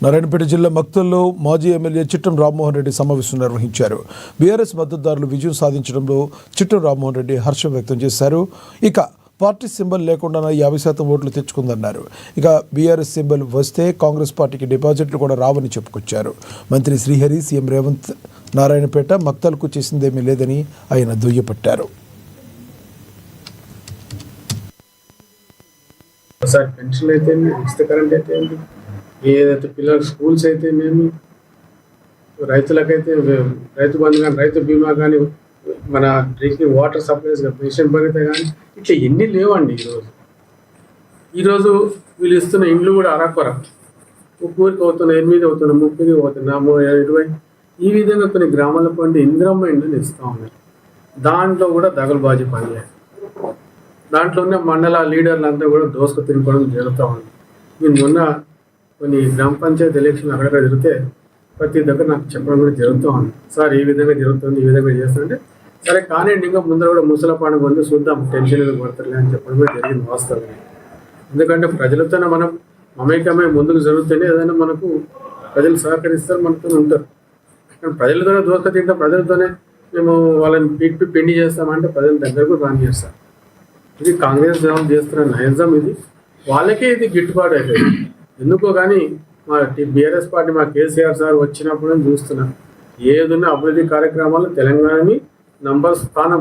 నారాయణపేట జిల్లా మక్తల్లో మాజీ ఎమ్మెల్యే చిట్టం రామ్మోహన్ రెడ్డి సమావేశం నిర్వహించారు. బీఆర్ఎస్ మద్దతుదారులు విజయం సాధించడంలో చిట్టం రామ్మోహన్ రెడ్డి హర్షం వ్యక్తం చేశారు. ఇక పార్టీ సింబల్ లేకుండా 50% ఓట్లు తెచ్చుకుందన్నారు. ఇక బీఆర్ఎస్ సింబల్ వస్తే కాంగ్రెస్ పార్టీకి డిపాజిట్లు కూడా రావని చెప్పుకొచ్చారు. మంత్రి శ్రీహరి, సీఎం రేవంత్ నారాయణపేట మక్తల్కు చేసిందేమీ లేదని ఆయన దుయ్యపట్టారు. పెన్షన్ అయితే ఉచిత కరెంట్ అయితే ఏదైతే పిల్లలకు స్కూల్స్ అయితే మేము రైతులకైతే రైతు బంధు కానీ రైతు బీమా కానీ మన డ్రింకింగ్ వాటర్ సప్లైస్ పెన్షన్ భరితే కానీ ఇట్లా ఎన్ని లేవండి. ఈరోజు వీళ్ళు ఇస్తున్న ఇండ్లు కూడా అరకొర ఊరికి అవుతున్నాయి, 8 అవుతున్నాయి, 30 అవుతున్నాయి, 20 ఈ విధంగా కొన్ని గ్రామాల పండి ఇంద్రమ్మ ఇండ్లు ఇస్తూ ఉన్నాయి. దాంట్లో కూడా దగలుబాజీ పనిచేయాలి. దాంట్లో ఉన్న మండల లీడర్లు అంతా కూడా దోసుకు తినుకోవడం జరుగుతూ ఉంది. నేను మొన్న కొన్ని గ్రామ పంచాయతీ ఎలక్షన్ అక్కడ జరిగితే ప్రతి దగ్గర నాకు చెప్పడం కూడా జరుగుతూ ఉంది. సార్ ఈ విధంగా జరుగుతుంది, ఈ విధంగా చేస్తుంటే సరే కానీ ఇంకా ముందర కూడా ముసల పండుగ ఉంది, చూద్దాం, టెన్షన్ పడతారులే అని చెప్పడం కూడా జరిగింది వాస్తవం. ఎందుకంటే ప్రజలతోనే మనం మమేకమై ముందుకు జరుగుతూనే ఏదైనా మనకు ప్రజలు సహకరిస్తారు, మనతో ఉంటారు. కానీ ప్రజలతోనే దోసుక తింటాం, ప్రజలతోనే మేము వాళ్ళని పెండి చేస్తామంటే ప్రజల దగ్గర కూడా రాని చేస్తాం. ఇది కాంగ్రెస్ జవాబు చేస్తున్న నైజం. ఇది వాళ్ళకే ఇది గిట్టుబాటు అయిపోయింది. ఎందుకో కానీ మా బీఆర్ఎస్ పార్టీ మా కేసీఆర్ సార్ వచ్చినప్పుడు చూస్తున్నాం ఏదున్నా అభివృద్ధి కార్యక్రమాలు తెలంగాణని నంబర్ 1 స్థానం